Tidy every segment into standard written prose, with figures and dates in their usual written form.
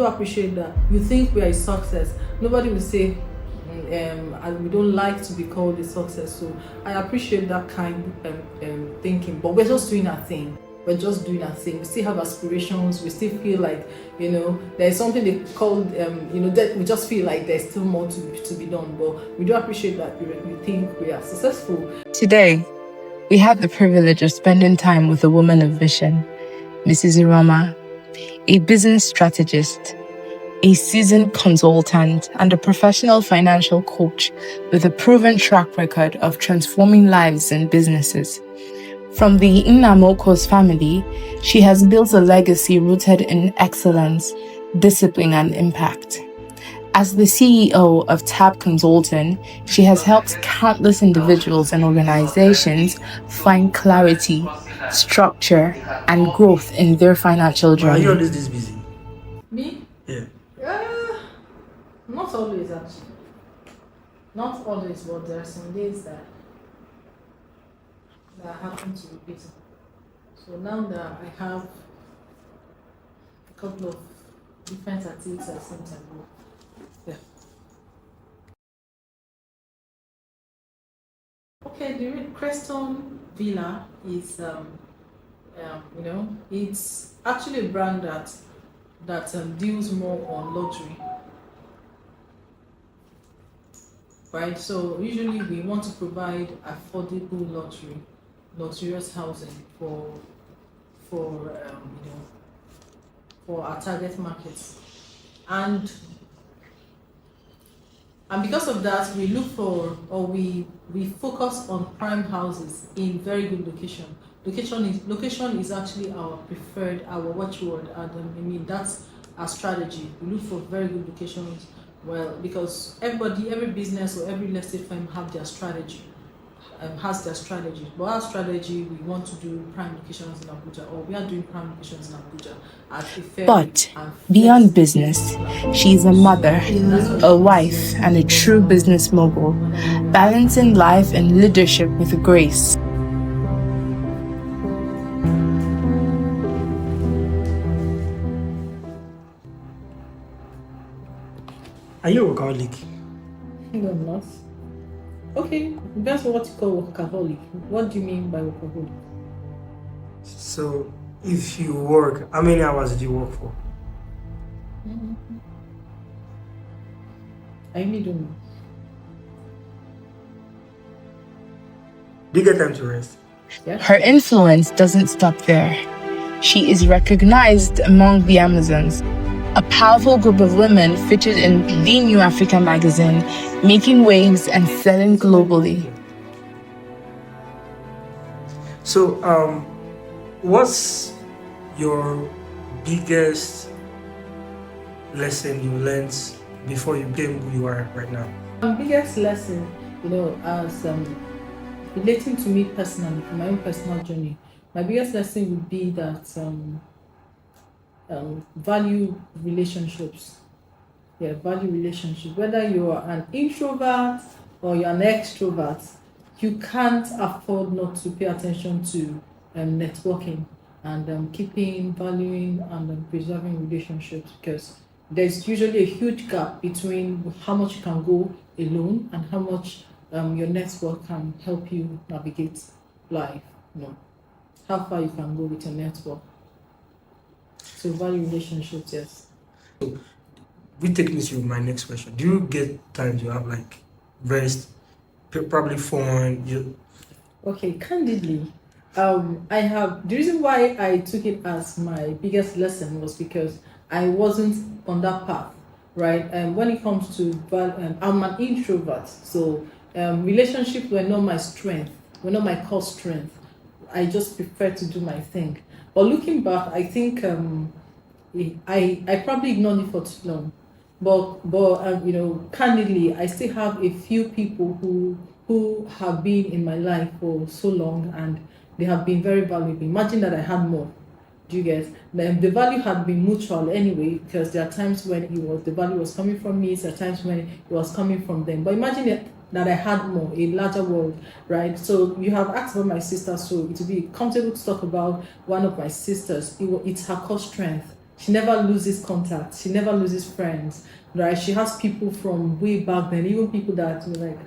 do appreciate that. You think we are a success. Nobody will say, and we don't like to be called a success. So I appreciate that kind of thinking. But we're just doing our thing. We're just doing our thing. We still have aspirations. We still feel like, there's something they call, that we just feel like there's still more to be done. But we do appreciate that we think we are successful. Today, we have the privilege of spending time with a woman of vision, Mrs. Iruoma, a business strategist, a seasoned consultant, and a professional financial coach with a proven track record of transforming lives and businesses. From the Nnamokos family, she has built a legacy rooted in excellence, discipline, and impact. As the CEO of TAB Consulting, she has helped countless individuals and organizations find clarity, structure, and growth in their financial journey. Are you always this busy? Me? Yeah. Not always, actually. Not always, but there are some days that happen to be busy. So now that I have a couple of different activities at the same time, yeah. Okay, the Creston Villa is, it's actually a brand that deals more on luxury. Right, so usually we want to provide affordable luxurious housing for our target markets, and because of that, we look for, or we focus on prime houses in very good location. Location is actually our preferred, our watchword, and that's our strategy. We look for very good locations. Well, because every business or every real estate firm has their strategy. But our strategy, we want to do prime locations in Abuja, or we are doing prime locations in Abuja at a fair. But beyond business, she is a mother, a wife, and a true business mogul, balancing life and leadership with grace. Are you a workaholic? No, I'm not. Okay, that's what you call workaholic. What do you mean by workaholic? So, if you work, how many hours do you work for? I really don't know. Do you get time to rest? Yeah. Her influence doesn't stop there. She is recognized among the Amazons, a powerful group of women featured in the New Africa magazine, making waves and selling globally. So, what's your biggest lesson you learned before you became who you are right now? My biggest lesson, as relating to me personally, my own personal journey, my biggest lesson would be that value relationships. Yeah, value relationships. Whether you are an introvert or you're an extrovert, you can't afford not to pay attention to networking and valuing and preserving relationships, because there's usually a huge gap between how much you can go alone and how much your network can help you navigate life. How far you can go with your network. So value relationships, yes. So, we take me to my next question. Do you get time to have rest, probably fun? Okay, candidly, I have, the reason why I took it as my biggest lesson was because I wasn't on that path, right? When it comes to, I'm an introvert, so relationships were not my strength, were not my core strength. I just prefer to do my thing. But looking back, I think I probably ignored it for too long. But candidly, I still have a few people who have been in my life for so long, and they have been very valuable. Imagine that I had more. Do you get? The value had been mutual anyway, because there are times when the value was coming from me, there are times when it was coming from them. But imagine that I had more, a larger world, right? So you have asked about my sister, so it would be comfortable to talk about one of my sisters. It's her core strength. She never loses contact. She never loses friends, right? She has people from way back then, even people that were like,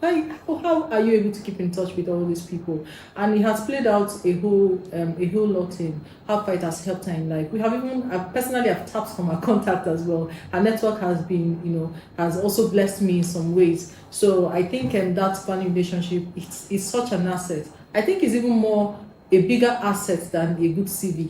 how are you able to keep in touch with all these people? And it has played out a whole lot in how far it has helped her in life. We have even, I personally have tapped from her contact as well. Her network has been, has also blessed me in some ways. So I think that family relationship is such an asset. I think it's even more a bigger asset than a good CV.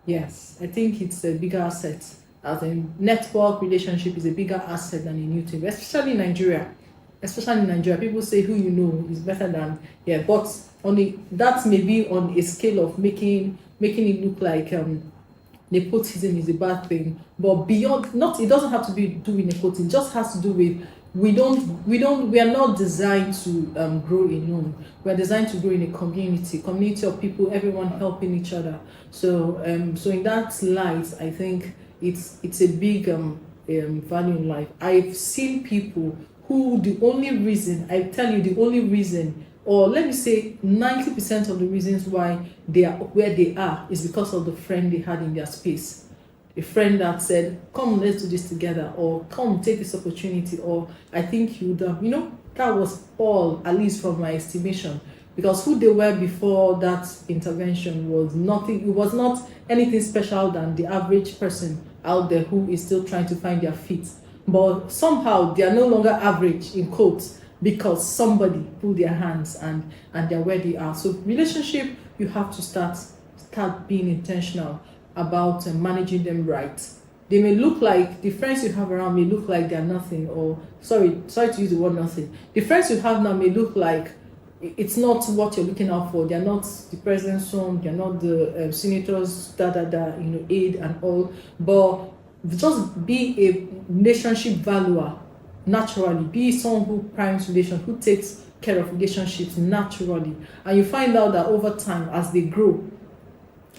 Yes, I think it's a bigger asset. As a network relationship is a bigger asset than a new team, especially in Nigeria. Especially in Nigeria, people say who you know is better than, but that may be on a scale of making it look like nepotism is a bad thing. But beyond, not, it doesn't have to be doing nepotism. It just has to do with we are not designed to grow alone. We are designed to grow in a community of people, everyone helping each other. So in that light, I think it's a big value in life. I've seen people who the only reason, or let me say 90% of the reasons why they are where they are is because of the friend they had in their space. A friend that said, come, let's do this together, or come, take this opportunity, or I think you would have, that was all, at least from my estimation, because who they were before that intervention was nothing, it was not anything special than the average person out there who is still trying to find their feet. But somehow they are no longer average, in quotes, because somebody pulled their hands and they're where they are. So relationship, you have to start being intentional about managing them right. They may look like, the friends you have around may look like they're nothing, or sorry to use the word nothing. The friends you have now may look like it's not what you're looking out for. They're not the president's son, they're not the senator's aide and all, but just be a relationship valuer naturally. Be someone who primes relations, who takes care of relationships naturally, and you find out that over time, as they grow,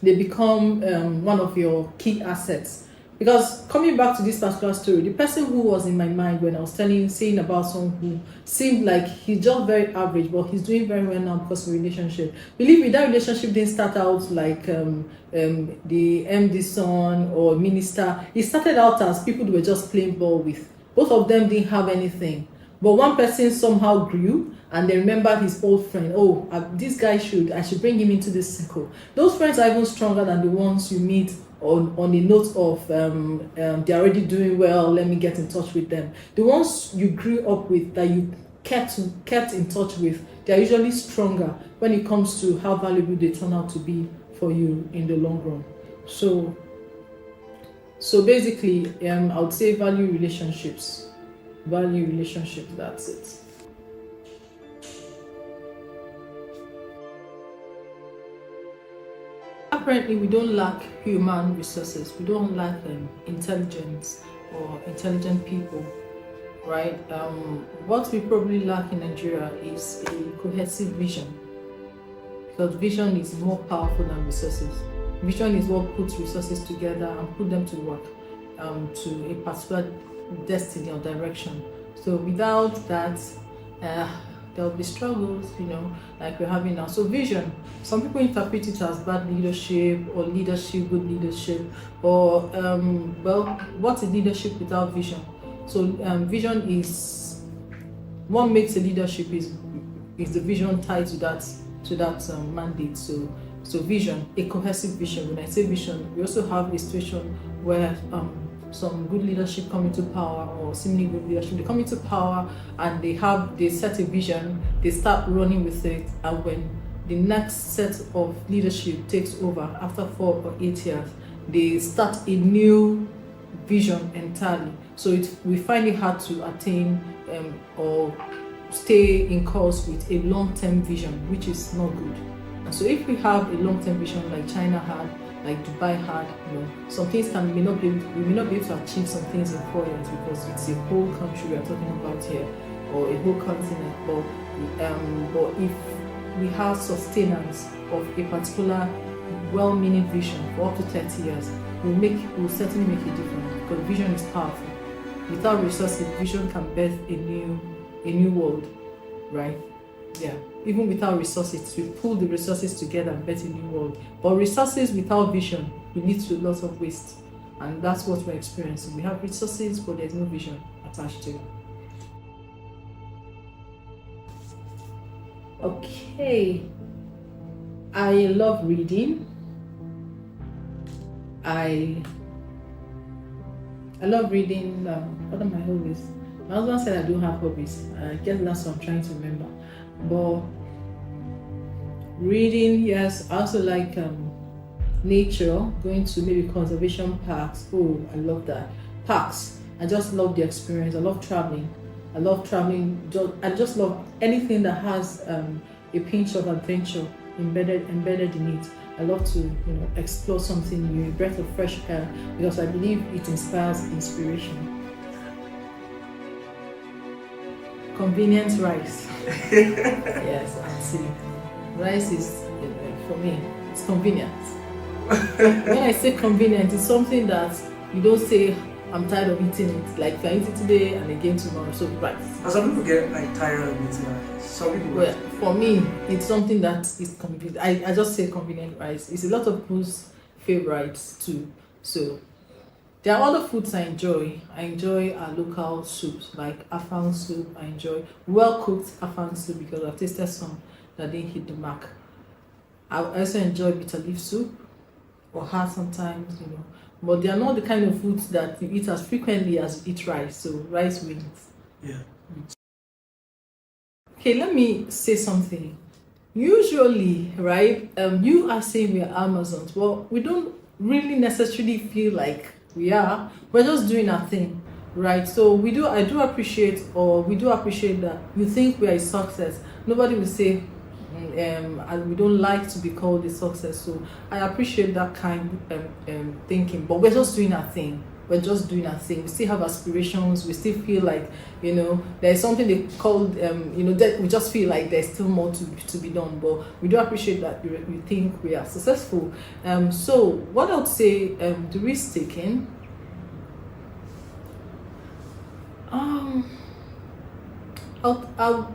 they become one of your key assets. Because coming back to this particular story, the person who was in my mind when I was saying about someone who seemed like he's just very average, but he's doing very well now because of a relationship. Believe me, that relationship didn't start out like the MD son or minister. It started out as people who were just playing ball with. Both of them didn't have anything. But one person somehow grew, and they remembered his old friend. Oh, this guy I should bring him into this circle. Those friends are even stronger than the ones you meet on a note of they're already doing well, let me get in touch with them. The ones you grew up with, that you kept in touch with, they're usually stronger when it comes to how valuable they turn out to be for you in the long run. So basically, I would say value relationships, that's it. Apparently, we don't lack human resources. We don't lack intelligence or intelligent people, right? What we probably lack in Nigeria is a cohesive vision, because vision is more powerful than resources. Vision is what puts resources together and put them to work to a particular destiny or direction. So without that, there'll be struggles, like we're having now. So vision, some people interpret it as bad leadership or leadership, good leadership, or what is leadership without vision? So vision is what makes a leadership is the vision tied to that mandate. So vision, a cohesive vision. When I say vision, we also have a situation where some good leadership come into power, or seemingly good leadership, they come into power and they set a vision, they start running with it, and when the next set of leadership takes over after 4 or 8 years, they start a new vision entirely. So we find it hard to attain or stay in course with a long-term vision, which is not good. And so if we have a long-term vision like China had, like Dubai had, some things we may not be able to achieve some things in 4 years, because it's a whole country we are talking about here, or a whole continent. But if we have sustenance of a particular well-meaning vision for up to 30 years, will certainly make a difference, because vision is powerful. Without resources, vision can birth a new world, right? Yeah. Even without resources, we pull the resources together and birth a new world. But resources without vision will lead to a lot of waste. And that's what we're experiencing. We have resources, but there's no vision attached to it. Okay. I love reading. I love reading. What are my hobbies? My husband said I don't have hobbies. I guess that's what I'm trying to remember. But reading, yes. I also like nature, going to maybe conservation parks. Oh, I love that. Parks. I just love the experience. I love traveling. I just love anything that has a pinch of adventure embedded in it. I love to explore something new, a breath of fresh air, because I believe it inspires inspiration. Convenient rice. Yes, I see. Rice is for me. It's convenient. When I say convenient, it's something that you don't say I'm tired of eating it. Like if I eat it today and again tomorrow, so rice. And some people get like tired of eating rice. Some people. Well, for me, it's something that is convenient. I just say convenient rice. It's a lot of people's favorites too. So there are other foods I enjoy. I enjoy our local soups like afang soup. I enjoy well cooked afang soup because I've tasted some that didn't hit the mark. I also enjoy bitter leaf soup or hard sometimes, but they are not the kind of foods that you eat as frequently as you eat rice. So rice wins. Yeah. Okay, let me say something. Usually, right, you are saying we are Amazons. Well, we don't really necessarily feel like we are. We're just doing our thing, right? So we do appreciate that you think we are a success. Nobody will say and we don't like to be called a success. So I appreciate that kind of thinking, but we're just doing our thing. We still have aspirations. We still feel like there's something they called that we just feel like there's still more to be done. But we do appreciate that we think we are successful. So what I would say, the risk taking.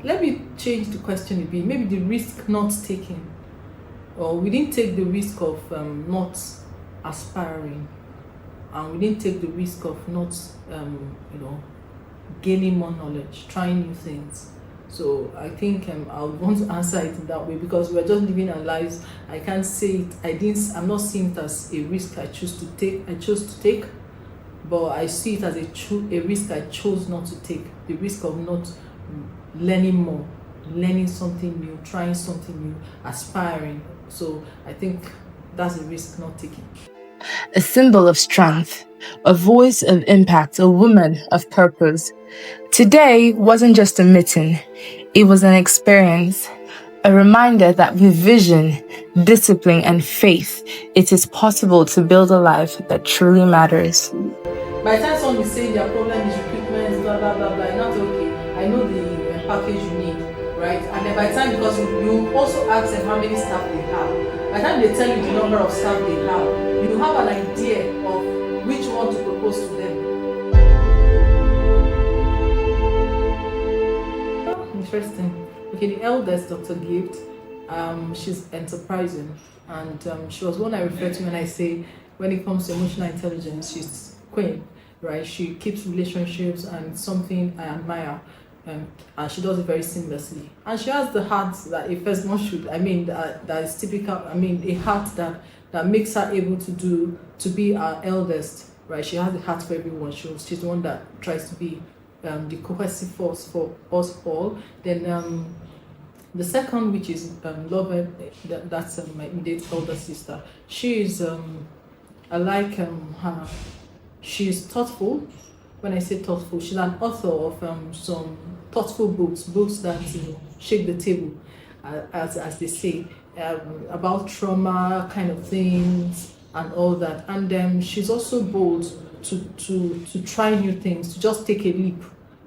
Let me change the question a bit. Maybe the risk not taking, or we didn't take the risk of not aspiring, and we didn't take the risk of not, gaining more knowledge, trying new things. So I think I would want to answer it in that way because we're just living our lives. I can't say it. I'm not seeing it as a risk I chose to take, but I see it as a risk I chose not to take. The risk of not learning more, learning something new, trying something new, aspiring. So I think that's a risk not taking. A symbol of strength, a voice of impact, a woman of purpose. Today wasn't just a meeting, it was an experience, a reminder that with vision, discipline, and faith, it is possible to build a life that truly matters. By the time someone is saying their problem is recruitment, blah blah blah blah, not okay. I know the package you need, right? And then by the time, because you also ask them how many staff they have, by the time they tell you the number of staff they have, you have an idea of which one to propose to them. Interesting. Okay, the eldest, Dr. Gift, she's enterprising, and she was one I refer to when I say when it comes to emotional intelligence, she's queen, right? She keeps relationships, and it's something I admire. And she does it very seamlessly, and she has the heart that a first one should. That is typical. A heart that makes her able to be our eldest, right? She has the heart for everyone. She's the one that tries to be the cohesive force for us all. Then the second, which is Love, that's my immediate older sister. She is I like her. She's thoughtful. When I say thoughtful, she's an author of some thoughtful books that shake the table, as they say, about trauma kind of things and all that. And she's also bold to try new things, to just take a leap,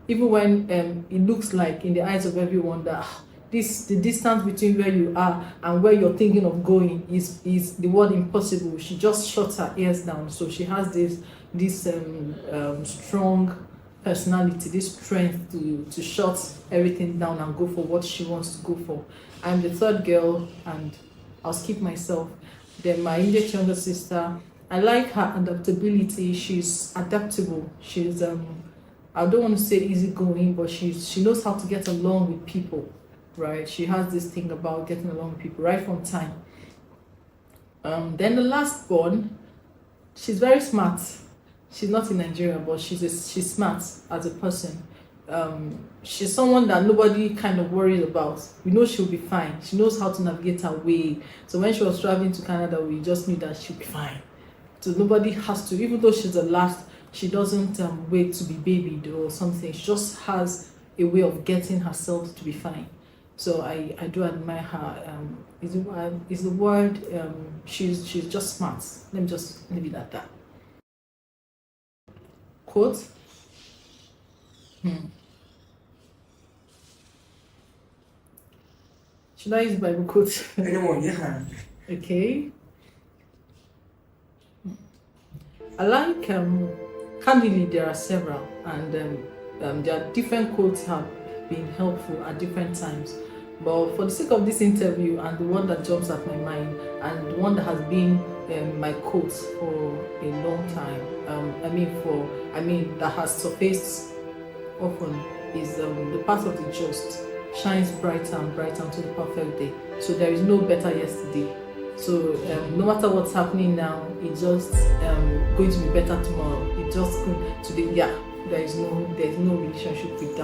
even when it looks like in the eyes of everyone that the distance between where you are and where you're thinking of going is the word impossible. She just shuts her ears down. So she has this strong personality, this strength to shut everything down and go for what she wants to go for. I'm the third girl, and I'll skip myself. Then my immediate younger sister, I like her adaptability. She's adaptable. She's I don't want to say easygoing, but she knows how to get along with people, right? She has this thing about getting along with people right from time. Then the last born, she's very smart. She's not in Nigeria, but she's smart as a person. She's someone that nobody kind of worries about. We know she'll be fine. She knows how to navigate her way. So when she was traveling to Canada, we just knew that she'll be fine. So nobody has to, even though she's the last, she doesn't wait to be babied or something. She just has a way of getting herself to be fine. So I do admire her. Is the word she's just smart. Let me just leave it at that. Quote. Should I use Bible quote? Anyone, yeah. Okay. I like candidly there are several, and there are different quotes have been helpful at different times. But for the sake of this interview and the one that jumps at my mind and the one that has been my quotes for a long time, that has surfaced often is the path of the just shines brighter and brighter until the perfect day. So there is no better yesterday. So no matter what's happening now, it's just going to be better tomorrow. It's just today. Yeah, there is no relationship with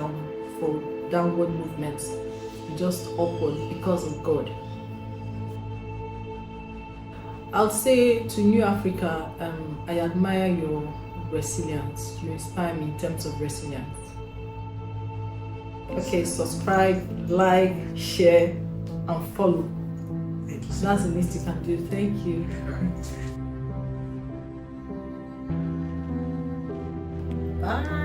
downward movements. Just upward because of God. I'll say to New Africa, I admire your resilience. You inspire me in terms of resilience. Okay, subscribe, like, share, and follow. That's the least you can do. Thank you. Bye.